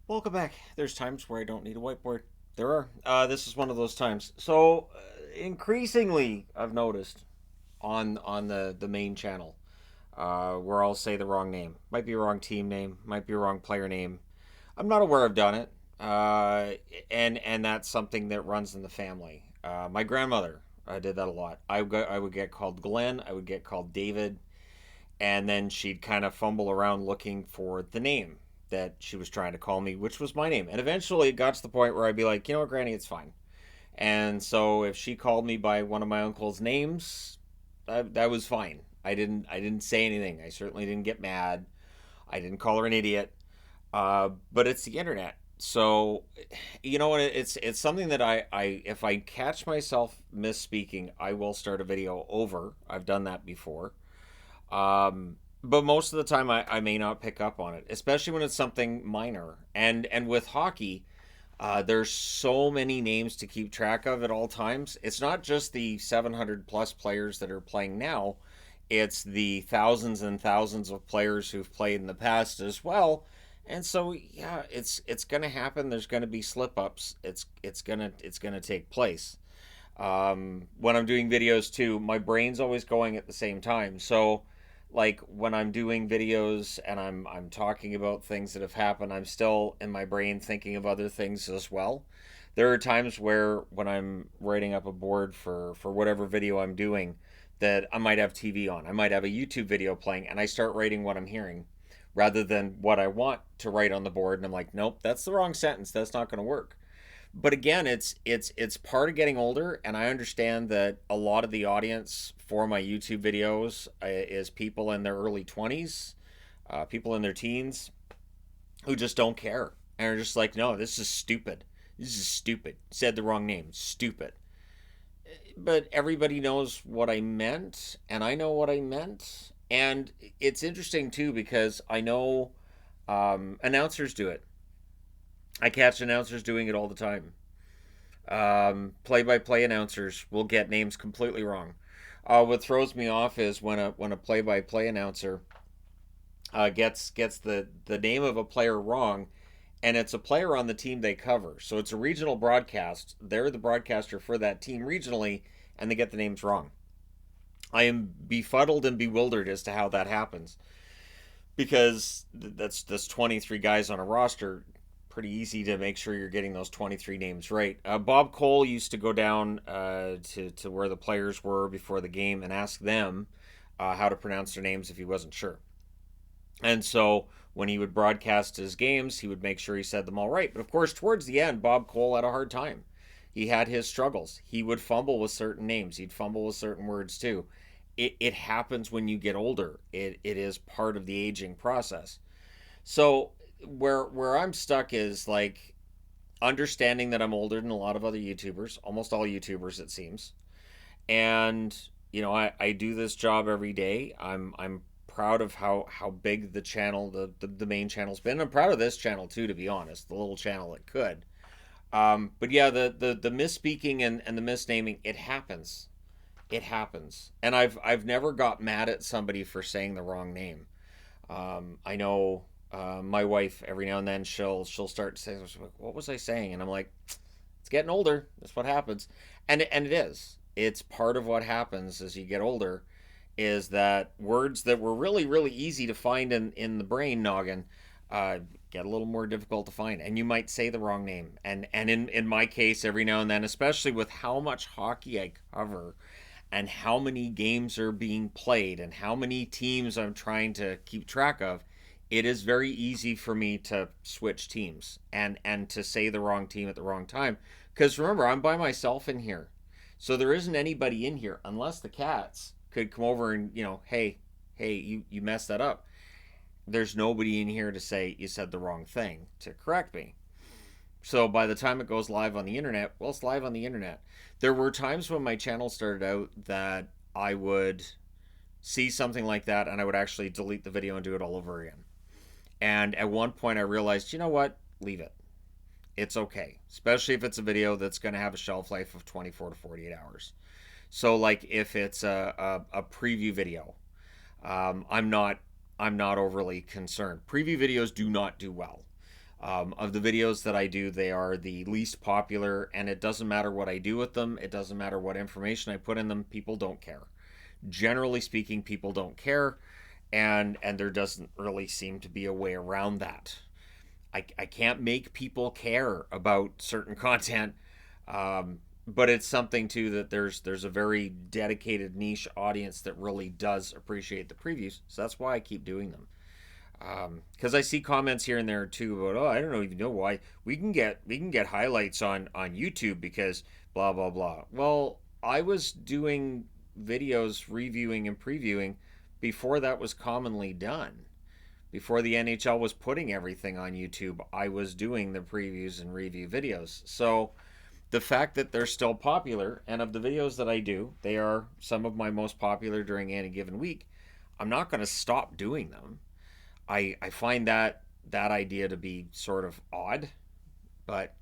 Welcome back. There's times where I don't need a whiteboard. There are. This is one of those times. So, increasingly, I've noticed on the main channel, where I'll say the wrong name. Might be a wrong team name. Might be a wrong player name. I'm not aware I've done it. And that's something that runs in the family. My grandmother did that a lot. I would get called Glenn. I would get called David, and then she'd kind of fumble around looking for the name that she was trying to call me, which was my name. And eventually it got to the point where I'd be like, you know what, Granny, it's fine. And so if she called me by one of my uncle's names, that was fine. I didn't say anything. I certainly didn't get mad. I didn't call her an idiot. But it's the internet. So, you know what? It's something that I if I catch myself misspeaking, I will start a video over. I've done that before. But most of the time, I may not pick up on it, especially when it's something minor. And with hockey, there's so many names to keep track of at all times. It's not just the 700 plus players that are playing now, it's the thousands and thousands of players who've played in the past as well. And so yeah, it's going to happen. There's going to be slip ups. It's going to take place. When I'm doing videos too, my brain's always going at the same time. So, like when I'm doing videos and I'm talking about things that have happened, I'm still in my brain thinking of other things as well. There are times where when I'm writing up a board for whatever video I'm doing, that I might have TV on. I might have a YouTube video playing, and I start writing what I'm hearing rather than what I want to write on the board. And I'm like, nope, that's the wrong sentence. That's not going to work. But again, it's part of getting older, and I understand that a lot of the audience for my YouTube videos is people in their early 20s, people in their teens who just don't care and are just like, no, this is stupid. This is stupid. Said the wrong name. Stupid. But everybody knows what I meant, and I know what I meant. And it's interesting too because I know announcers do it. I catch announcers doing it all the time. Play-by-play announcers will get names completely wrong. What throws me off is when a play-by-play announcer gets the name of a player wrong, and it's a player on the team they cover. So it's a regional broadcast. They're the broadcaster for that team regionally, and they get the names wrong. I am befuddled and bewildered as to how that happens because that's 23 guys on a roster. Pretty easy to make sure you're getting those 23 names right. Bob Cole used to go down to where the players were before the game and ask them how to pronounce their names if he wasn't sure. And so when he would broadcast his games, he would make sure he said them all right. But of course, towards the end, Bob Cole had a hard time. He had his struggles. He would fumble with certain names. He'd fumble with certain words too. It happens when you get older. It is part of the aging process. So where I'm stuck is like understanding that I'm older than a lot of other YouTubers, almost all YouTubers it seems. And I do this job every day. I'm proud of how big the channel the main channel's been. I'm proud of this channel too, to be honest, the little channel that could. But yeah, the misspeaking and the misnaming, it happens. It happens. And I've never got mad at somebody for saying the wrong name. I know my wife every now and then she'll start saying, "What was I saying?" And I'm like, "It's getting older. That's what happens," and it is. It's part of what happens as you get older, is that words that were really easy to find in the brain noggin get a little more difficult to find, and you might say the wrong name. And in my case, every now and then, especially with how much hockey I cover and how many games are being played and how many teams I'm trying to keep track of, it is very easy for me to switch teams and to say the wrong team at the wrong time. Because remember, I'm by myself in here, so there isn't anybody in here unless the cats could come over and hey, you messed that up. There's nobody in here to say you said the wrong thing to correct me. So by the time it goes live on the internet, well, it's live on the internet. There were times when my channel started out that I would see something like that and I would actually delete the video and do it all over again. And at one point, I realized, you know what? Leave it. It's okay, especially if it's a video that's going to have a shelf life of 24 to 48 hours. So, like if it's a preview video, I'm not overly concerned. Preview videos do not do well. Of the videos that I do, they are the least popular, and it doesn't matter what I do with them. It doesn't matter what information I put in them. People don't care. Generally speaking, people don't care, and there doesn't really seem to be a way around that. I can't make people care about certain content, but it's something too that there's a very dedicated niche audience that really does appreciate the previews. So that's why I keep doing them. Because I see comments here and there too about, oh, I don't know, even know why we can get highlights on YouTube because blah blah blah. Well, I was doing videos reviewing and previewing before that was commonly done. Before the NHL was putting everything on YouTube, I was doing the previews and review videos. So the fact that they're still popular, and of the videos that I do, they are some of my most popular during any given week. I'm not going to stop doing them. I find that idea to be sort of odd, but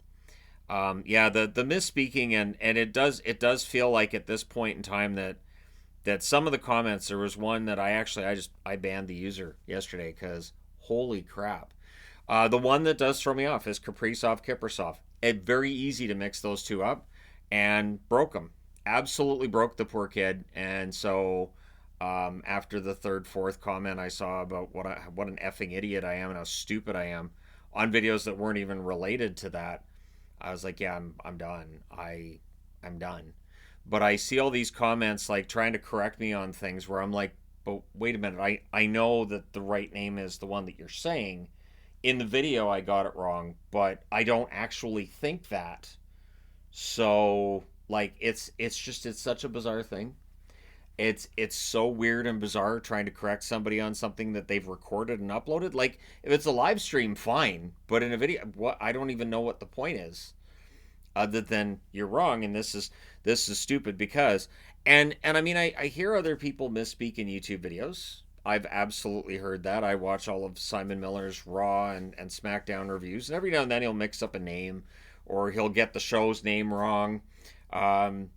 yeah, the misspeaking, and it does feel like at this point in time that some of the comments, there was one that I banned the user yesterday because holy crap. The one that does throw me off is Kaprizov Kiprasov. It very easy to mix those two up, and broke him. Absolutely broke the poor kid. And so after the third, fourth comment I saw about what an effing idiot I am and how stupid I am on videos that weren't even related to that, I was like, yeah, I'm done. I'm done. But I see all these comments like trying to correct me on things where I'm like, but wait a minute, I know that the right name is the one that you're saying. In the video I got it wrong, but I don't actually think that. So like it's such a bizarre thing. It's so weird and bizarre trying to correct somebody on something that they've recorded and uploaded. Like if it's a live stream, fine, but in a video, what, I don't even know what the point is other than you're wrong and this is stupid because, and I mean I hear other people misspeak in YouTube videos. I've absolutely heard that. I watch all of Simon Miller's Raw and SmackDown reviews, and every now and then he'll mix up a name or he'll get the show's name wrong. Um,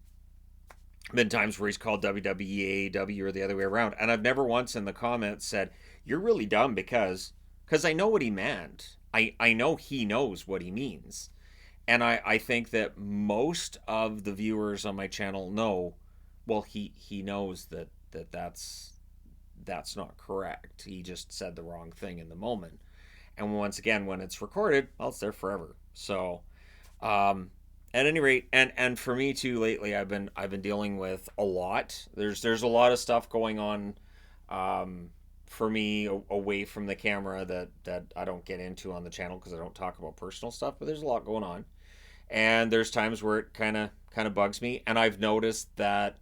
Been times where he's called WWE AEW or the other way around, and I've never once in the comments said you're really dumb because I know what he meant. I know he knows what he means, and I think that most of the viewers on my channel know. Well, he knows that's not correct. He just said the wrong thing in the moment. And once again, when it's recorded, well, it's there forever. So, um, at any rate, and for me too, lately, I've been dealing with a lot. There's a lot of stuff going on, for me away from the camera that I don't get into on the channel because I don't talk about personal stuff. But there's a lot going on, and there's times where it kind of bugs me, and I've noticed that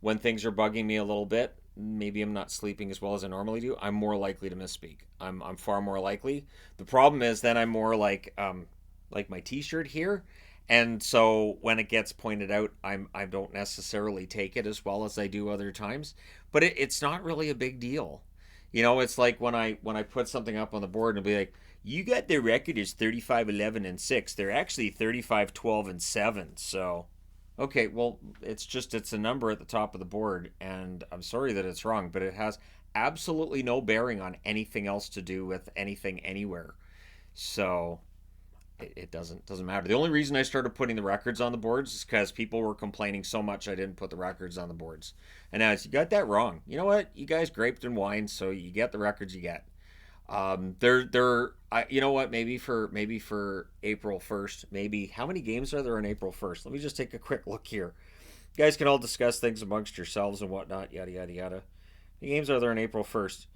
when things are bugging me a little bit, maybe I'm not sleeping as well as I normally do, I'm more likely to misspeak. I'm far more likely. The problem is then I'm more like my t-shirt here. And so when it gets pointed out, I don't necessarily take it as well as I do other times, but it's not really a big deal. It's like when I put something up on the board and be like, you got their record is 35-11-6. They're actually 35-12-7. So okay, well, it's a number at the top of the board, and I'm sorry that it's wrong, but it has absolutely no bearing on anything else to do with anything anywhere. So it doesn't matter. The only reason I started putting the records on the boards is because people were complaining so much I didn't put the records on the boards. And now you got that wrong. You know what? You guys graped and whined, so you get the records you get. You know what? Maybe for April 1st, maybe how many games are there on April 1st? Let me just take a quick look here. You guys can all discuss things amongst yourselves and whatnot, yada yada yada. The games are there on April 1st.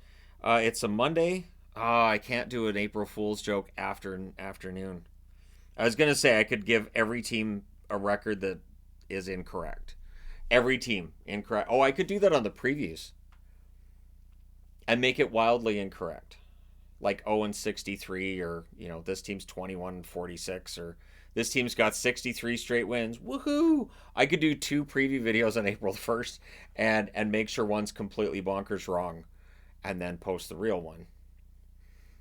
It's a Monday. I can't do an April Fool's joke after afternoon. I was gonna say I could give every team a record that is incorrect. Every team incorrect. Oh, I could do that on the previews and make it wildly incorrect, like 0-63, or this team's 21-46, or this team's got 63 straight wins. Woohoo! I could do two preview videos on April 1st and make sure one's completely bonkers wrong, and then post the real one.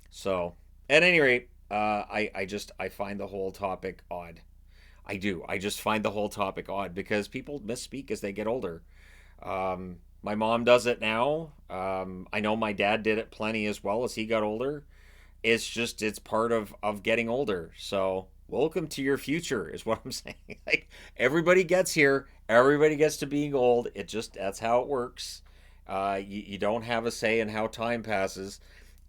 So at any rate, I find the whole topic odd. I do. I just find the whole topic odd because people misspeak as they get older. My mom does it now. I know my dad did it plenty as well as he got older. it's part of getting older. So welcome to your future is what I'm saying. Like everybody gets here, everybody gets to being old. It just that's how it works. You don't have a say in how time passes,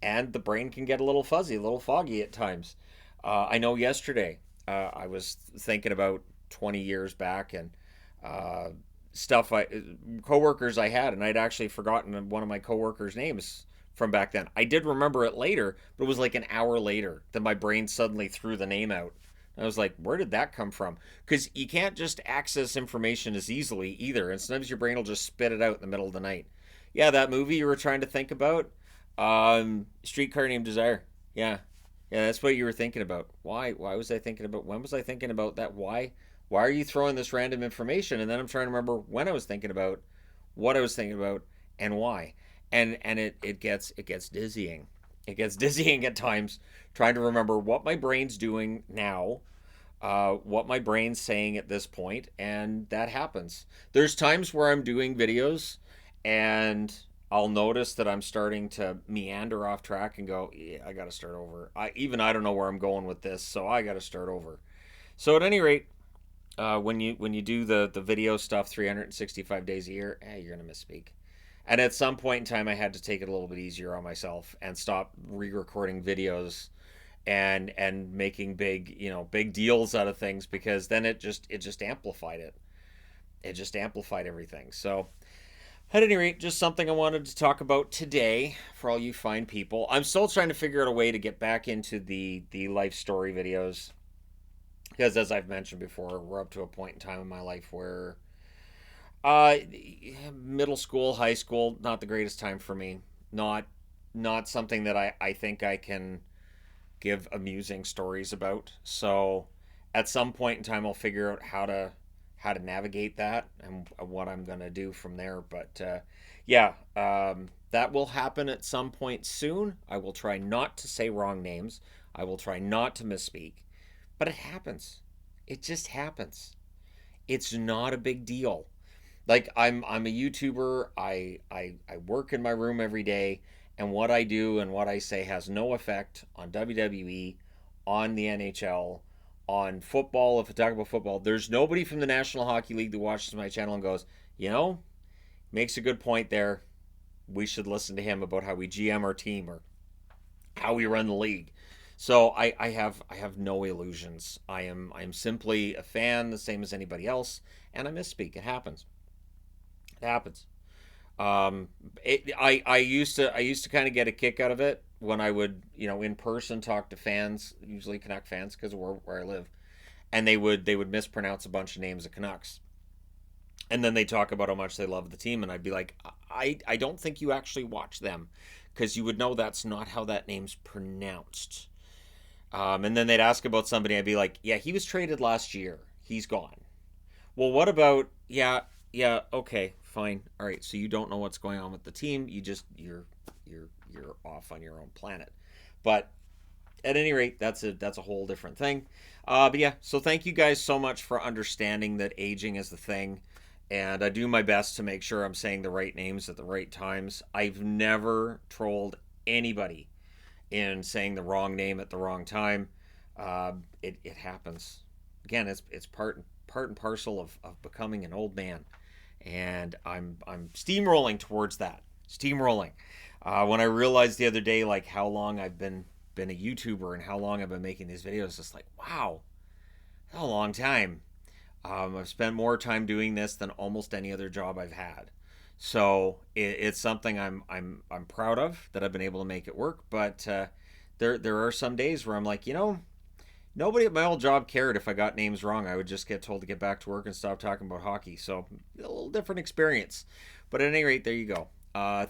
and the brain can get a little fuzzy, a little foggy at times. I know yesterday I was thinking about 20 years back and uh, stuff coworkers I had, and I'd actually forgotten one of my coworkers' names from back then. I did remember it later, but it was like an hour later that my brain suddenly threw the name out. I was like, where did that come from? Because you can't just access information as easily either, and sometimes your brain will just spit it out in the middle of the night. Yeah, that movie you were trying to think about, Streetcar Named Desire. Yeah, yeah, that's what you were thinking about. Why? Why was I thinking about? When was I thinking about that? Why? Why are you throwing this random information? And then I'm trying to remember when I was thinking about, what I was thinking about, and why. And it gets dizzying. It gets dizzying at times trying to remember what my brain's doing now, what my brain's saying at this point, and that happens. There's times where I'm doing videos and I'll notice that I'm starting to meander off track and go, yeah, I got to start over. I don't know where I'm going with this, so I got to start over. So at any rate, when you do the video stuff 365 days a year, you're gonna misspeak. And at some point in time, I had to take it a little bit easier on myself and stop re-recording videos and making big deals out of things, because then it just amplified it. It just amplified everything. So at any rate, just something I wanted to talk about today for all you fine people. I'm still trying to figure out a way to get back into the life story videos, because as I've mentioned before, we're up to a point in time in my life where uh middle school, high school, not the greatest time for me. Not something that I think I can give amusing stories about. So at some point in time I'll figure out how to navigate that and what I'm going to do from there, but yeah, that will happen at some point soon. I will try not to say wrong names. I will try not to misspeak. But it happens. It just happens. It's not a big deal. Like I'm a YouTuber. I work in my room every day, and what I do and what I say has no effect on WWE, on the NHL, on football. If I talk about football, there's nobody from the National Hockey League that watches my channel and goes, makes a good point there. We should listen to him about how we GM our team or how we run the league. So I have no illusions. I am simply a fan, the same as anybody else, and I misspeak. It happens. It happens. Um, I used to kind of get a kick out of it when I would in person talk to fans, usually Canuck fans, because of where I live, and they would mispronounce a bunch of names of Canucks, and then they talk about how much they love the team, and I'd be like, I don't think you actually watch them, because you would know that's not how that name's pronounced. And then they'd ask about somebody. I'd be like, yeah, he was traded last year. He's gone. Well, what about, yeah, yeah, okay, fine. All right, so you don't know what's going on with the team. You're off on your own planet. But at any rate, that's a whole different thing. But yeah, so thank you guys so much for understanding that aging is the thing. And I do my best to make sure I'm saying the right names at the right times. I've never trolled anybody in saying the wrong name at the wrong time. It happens. Again, it's part and parcel of becoming an old man, and I'm steamrolling towards that. Steamrolling. When I realized the other day, like how long I've been a YouTuber and how long I've been making these videos, it's like, wow, that's a long time. I've spent more time doing this than almost any other job I've had. So it's something I'm proud of that I've been able to make it work. But there are some days where I'm like, nobody at my old job cared if I got names wrong. I would just get told to get back to work and stop talking about hockey. So a little different experience. But at any rate, there you go.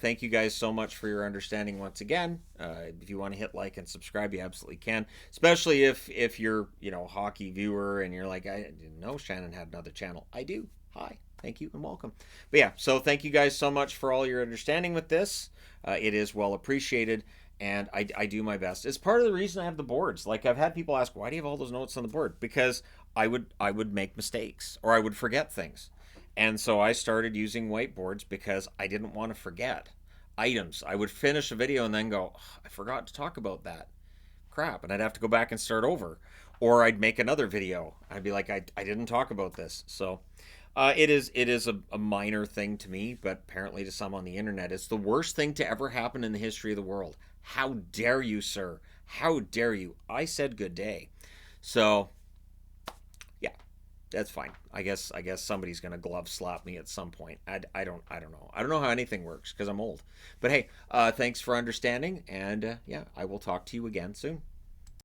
Thank you guys so much for your understanding once again. If you want to hit like and subscribe, you absolutely can. Especially if you're a hockey viewer and you're like, I didn't know Shannon had another channel. I do. Hi, thank you and welcome. But yeah, so thank you guys so much for all your understanding with this. It is well appreciated, and I do my best. It's part of the reason I have the boards. Like I've had people ask, why do you have all those notes on the board? Because I would make mistakes or I would forget things. And so I started using whiteboards because I didn't want to forget items. I would finish a video and then go, I forgot to talk about that. crap, and I'd have to go back and start over, or I'd make another video. I'd be like, I didn't talk about this. So it is a minor thing to me, but apparently to some on the internet, it's the worst thing to ever happen in the history of the world. How dare you, sir? How dare you? I said good day. So yeah, that's fine. I guess somebody's gonna glove slap me at some point. I don't know. I don't know how anything works because I'm old. But hey, thanks for understanding, and yeah, I will talk to you again soon.